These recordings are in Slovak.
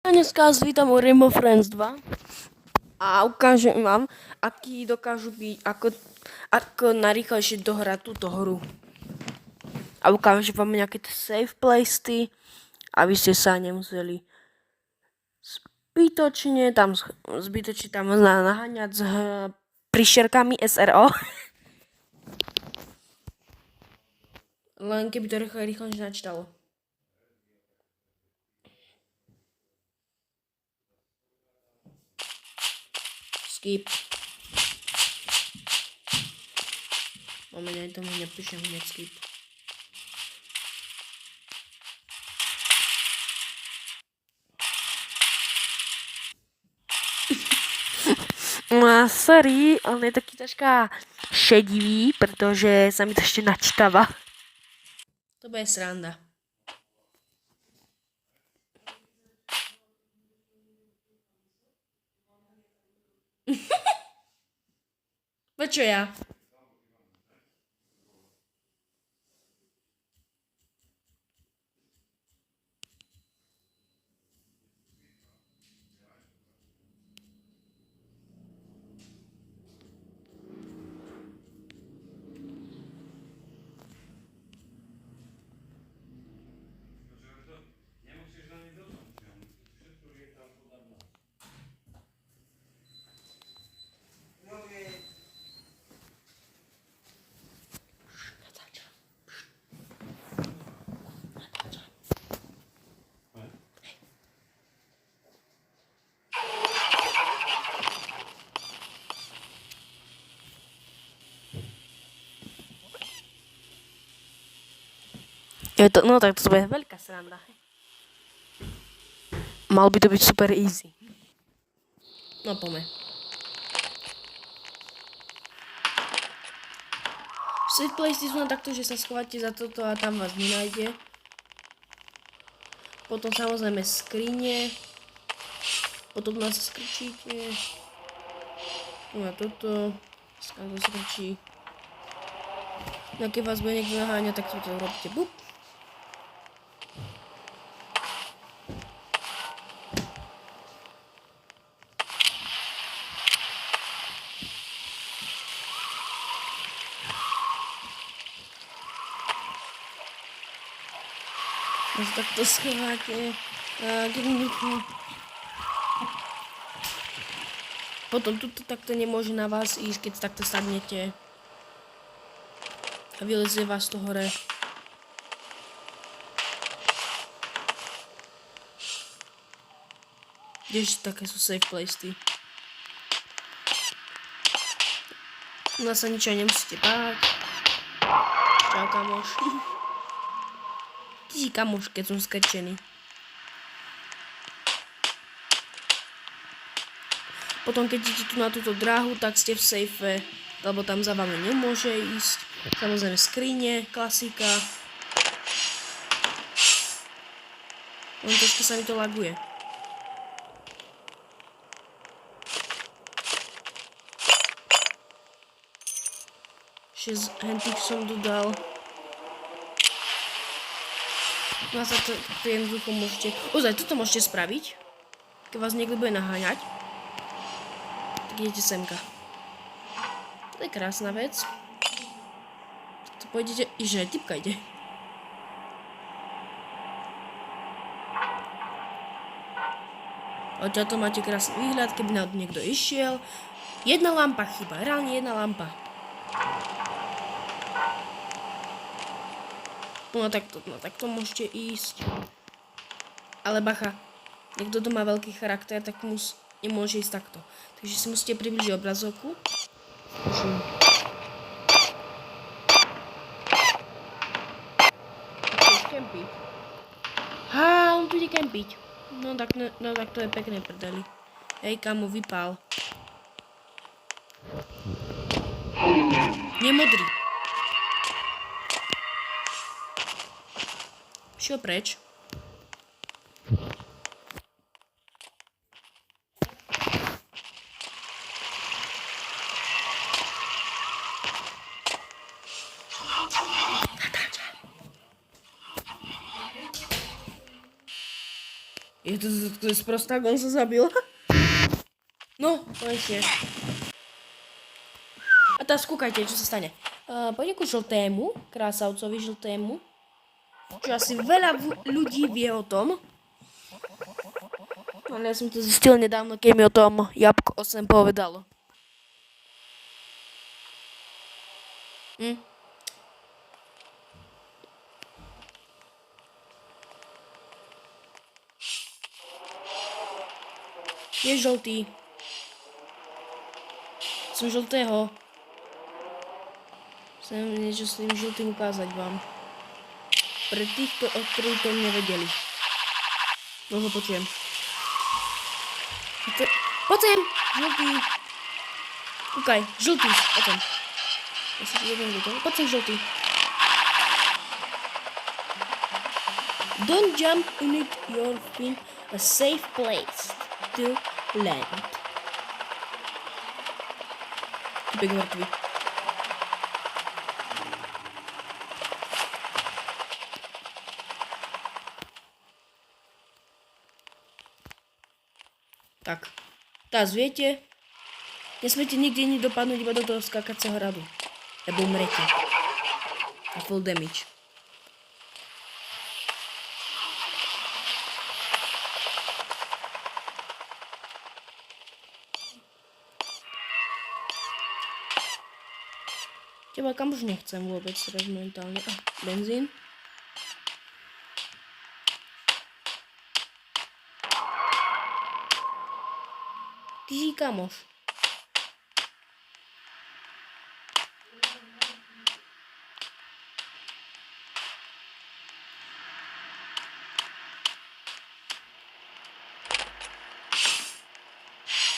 Dneska vás vítam u Rainbow Friends 2 a ukážem vám, aký dokážu byť, ako najrýchlejšie dohrať túto hru. A ukážem vám nejaké save places, aby ste sa nemuseli zbytočne tam naháňať s príšerkami SRO. Len keby to rýchlejšie načítalo. Skip. Moment, to mi nepíšem hneď skip. Sorry, on je taký troška šedivý, pretože sa mi to ešte načítava. To bude sranda. Prečo ja? No tak to bude veľká sranda. Mal by to byť super easy. No poďme. Save places sú na takto, že sa schováte za toto a tam vás nenájde. Potom samozrejme skrine. Potom nás skričíte. No a toto. Skam to skričí. No keď vás bude niekto naháňať, tak toto robíte bup. Takto schováte. Potom tuto takto nemôže na vás ísť, keď takto sadnete. A vylezie vás to hore. Kdež také sú safe places. U nás sa ničo nemusíte báť. Čau kamoš. Ty si kamoš, keď som skrčený. Potom keď idete tu na túto dráhu, tak ste v safe, lebo tam za vami nemôže ísť. Samozrejme skrine, klasika. Len trošku sa mi to laguje. Hentých som dodal. No a sa to jednoducho môžete... Ozaj, toto môžete spraviť. Keď vás niekto bude naháňať, tak idete semka. To je krásna vec. To pôjdete... Iže, typka ide. Odtiaľ to máte krásny výhľad, keby na niekto išiel. Jedna lampa chýba, reálne jedna lampa. No takto môžete ísť. Ale bacha, niekto to má veľký charakter, tak nemôže ísť takto. Takže si musíte približiť obrazovku. Kempiť. On tu ide kempiť. No tak to je pekné prdeli. Hej, kamo, vypál. Nemodrý. Šiel preč. To je sprosták, on sa zabil. No, konečne. A teraz skúkajte, čo sa stane. Poďme ku žltému, krásavcovi žltému. Čo asi veľa ľudí vie o tom. Ale ja som to zistil nedávno, keď mi o tom Jabko 8 povedalo. Je žltý. Som žltého. Chcem niečo s tým žltým ukázať vám. Pre tých, ktorí to nevedeli. Možno počujem. Poď sem, žltý. Kúkaj, žltý, poď sem. Poď sem, žltý. Don't jump in it, you'll find a safe place to land. Typek mŕtvy. Tak. Teraz viete, nesmiete nikde ani dopadnúť iba do toho skákacieho hradu. Lebo umrete. A full damage. Teba kam už nechcem vôbec teraz momentálne. Benzín. Ty si kamoš.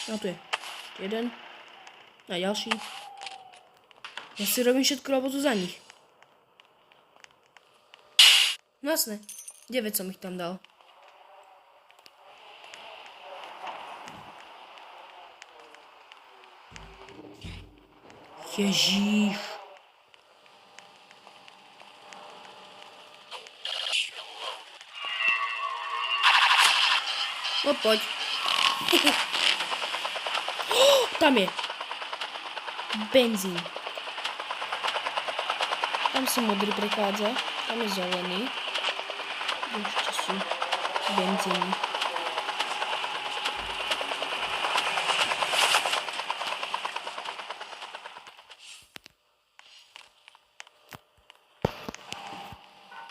No tu je. Jeden. A ďalší. Ja si robím všetku robotu za nich. No jasné. 9 som ich tam dal. Ježíš. No poď. Tam je. Benzín. Tam si modrý prechádza. Tam je zelený. Ešte sú benzíny.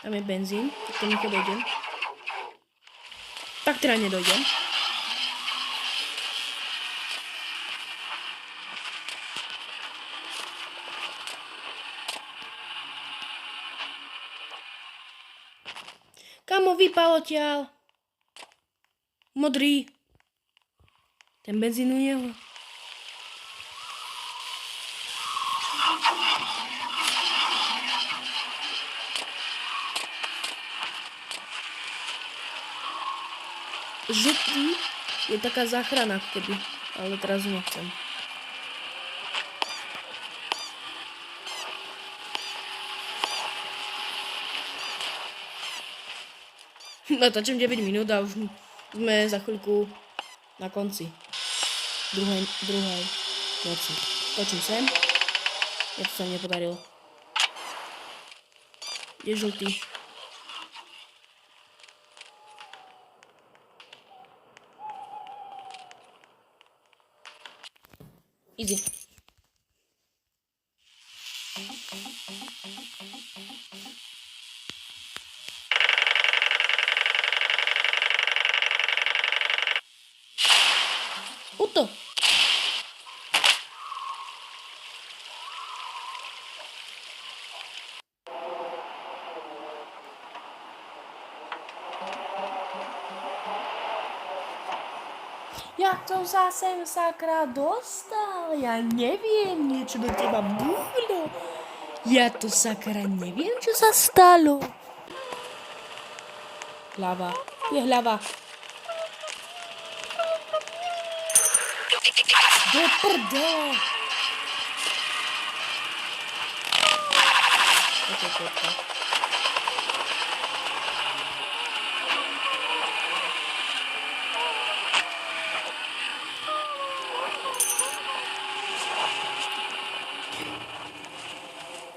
Tam je benzín. Tak to niko dojdem. Tak teda nedojdem. Kamo, vypal odtiaľ. Modrý. Ten benzín u neho. Žltý je taká záchrana, keby. Ale teraz nechcem. Natáčam 9 minút a už sme za chvíľku na konci druhej noci. Točím sem. Ja to sa nepodarilo. Je žltý. Easy. Uto. Jak to sa sem sakra dostal? Ja neviem, niečo do teba buchlo. Ja to sakra neviem, čo sa stalo. Hlava. Je hlava. Do prdele.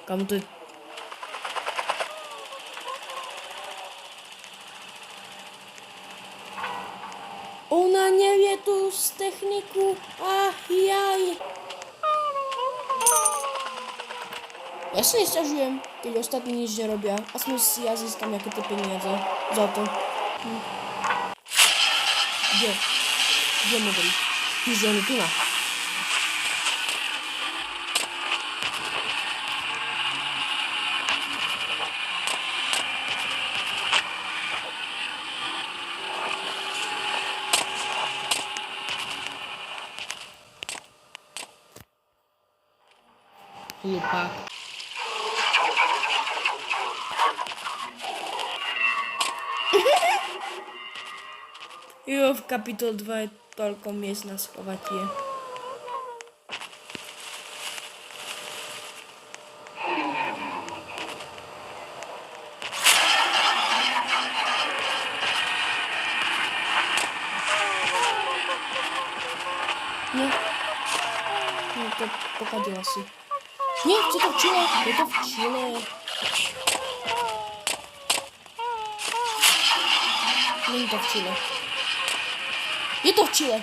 Kam to je? Ona nevie tú techniku. Jaj. Ja si nesťažujem, keď ostatní nič nerobia. Aspoň si ja získam nejaké tie peniaze za to. Kde? Kde modrý? Že on je tu na. Hlupák. Jo, v kapitol 2 je toľko miest na schovatie. Nie. Nie, to pokadila si. Nie, co to v Chile? Je to v Chile. Není to v Chile. Je to v Chile.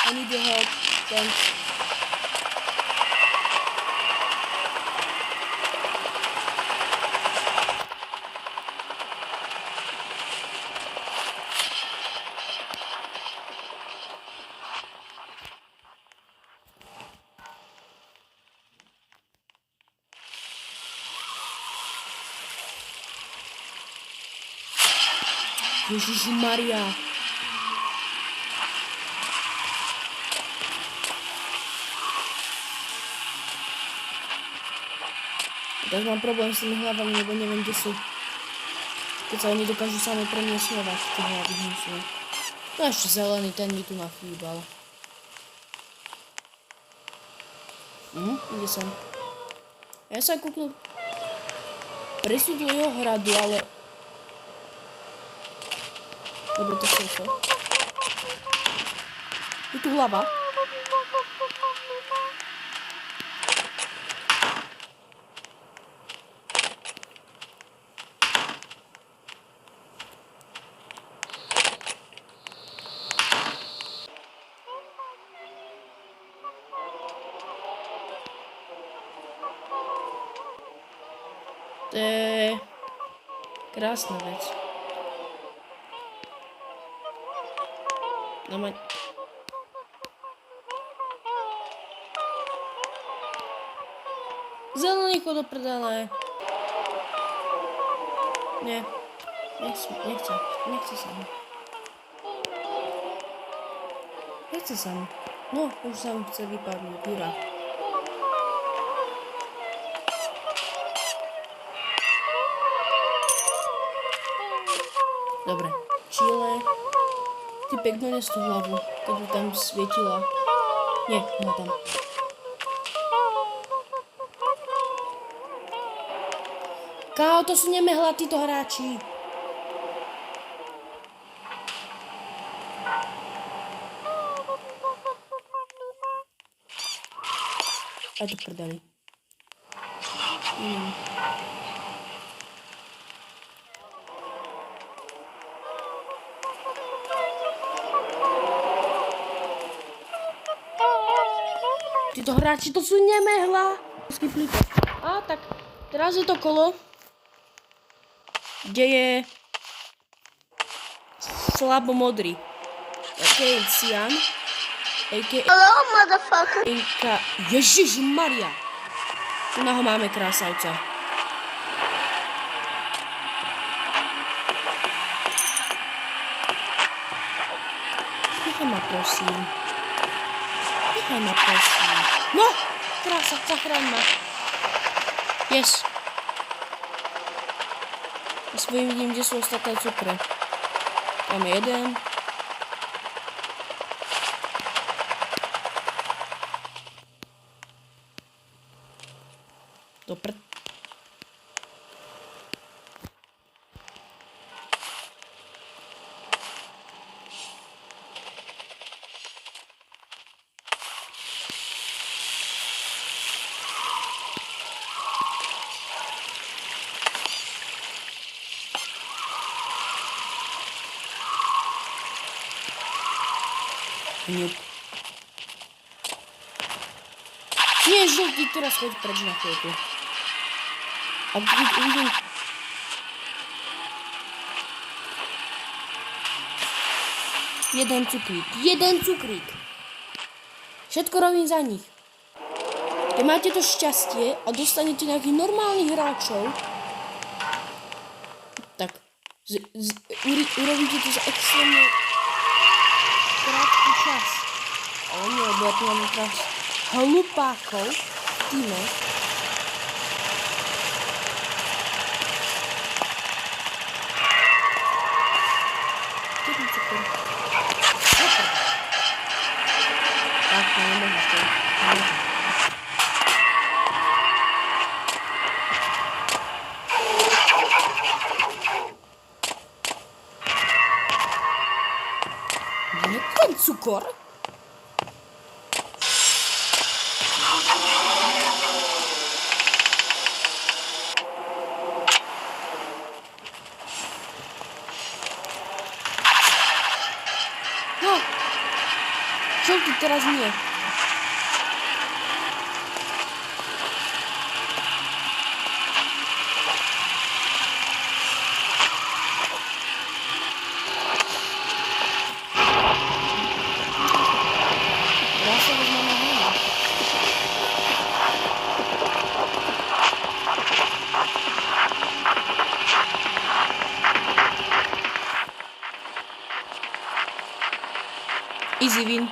I need your help. Thanks. Ježišmaria. Tak mám problém s tými hlavami, lebo neviem, kde sú. Keď sa oni dokážu sami premiesňovať, tie hlavy hnusu. No ešte zelený, ten mi tu nachýbal. Ide sem. Ja sa kúknu prisúdil jeho hradu, ale... Dobre, to sú to. Je tu hlava. To je krásna vec. Zelený chod do prdele. Nie. Nechce sa mi. Nechce sa mi. No, už sa mi chce vypadnúť. Jura. Dobre. Chile. Ty pekne nes tú hlavu. To by tam svietila. Nie, no tam. Káo, to sú nemehla títo hráči. Aj to prdeli. Títo hráči, to sú nemehla. Skipli to. Tak teraz je to kolo, kde je slabo modrý. A.k.a. Cian. A.k.a. Hello, motherfucker. Ježišmaria. Tu ho máme krásavca. Nechaj ma, prosím. No, krása, zachráň ma. Yes. Aspoň vidím, kde sú ostatné cukre. Tam je jeden. Dobre. Hňup. Nie, žltý, teraz choď preč na chvíľku. A uvidím. Jeden cukrík. Všetko robím za nich. Keď máte to šťastie a dostanete nejakých normálnych hráčov, tak urobíte to za extrémne krátky čas. Ale nie, lebo ja tu mám teraz hlupákov v týme. Tak, to nemôžeš to. Nie ten cukor? No! Žltý teraz nie. Easy win.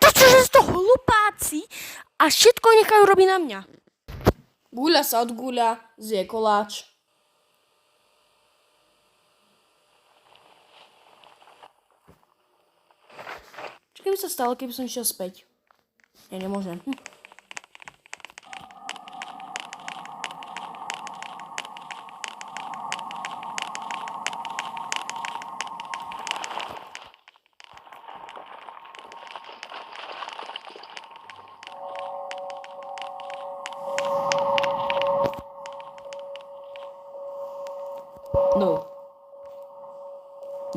To čože sú to hlupáci a všetko nechajú robiť na mňa. Guľa sa od guľa, zje koláč. Čo keby sa stalo, keby som išiel späť? Ja nemôžem.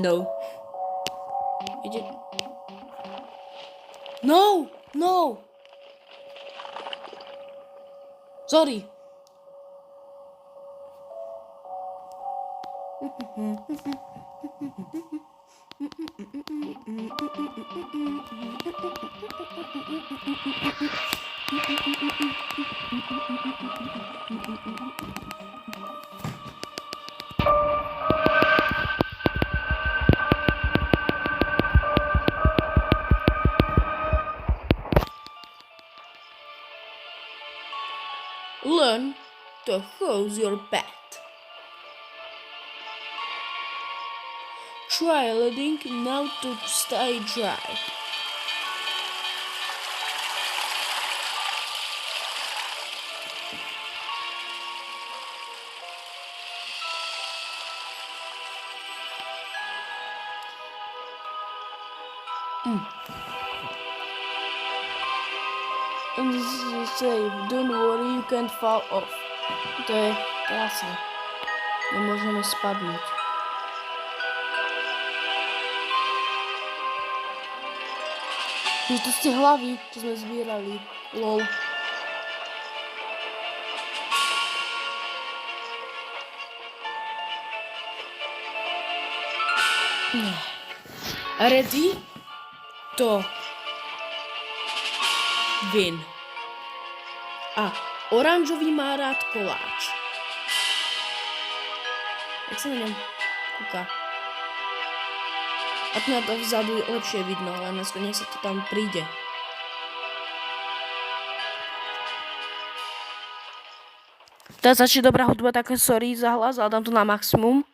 No. Ide. No. Sorry. Learn to hose your pet. Try letting now to stay dry. And this is safe. Don't worry, you can't fall off. To je krásne. Nemôžeme spadnúť. To ste hlavy, čo sme zbierali. Lol. Ready? To win. A oranžový má rád koláč. Jak sa na ňom kúka. A tu na to vzadu je lepšie vidno, ale nech sa to tam príde. Teraz začne dobrá hudba, také sorry za hlas, ale dám to na maximum.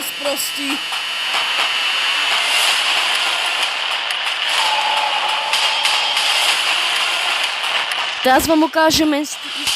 sprostý. Teraz vám ukážeme istý trik.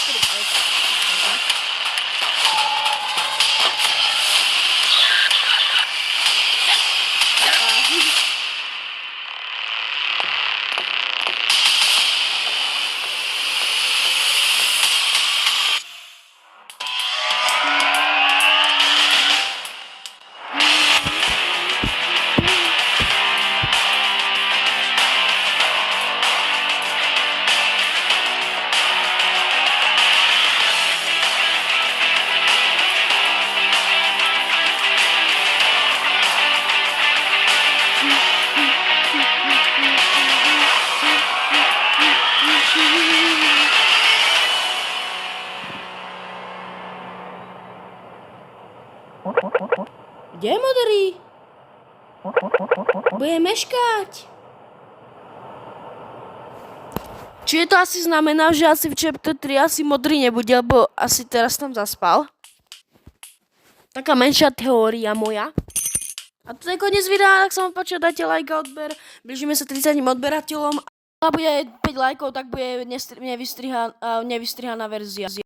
Kde je modrý? Bude meškať. Čiže to asi znamená, že asi v chapter 3 asi modrý nebude, lebo asi teraz tam zaspal. Taká menšia teória moja. A to je koniec videa, ak sa vám páčilo, dajte like a odber. Blížime sa 30 odberateľom. A bude 5 lajkov, tak bude nevystrihaná verzia.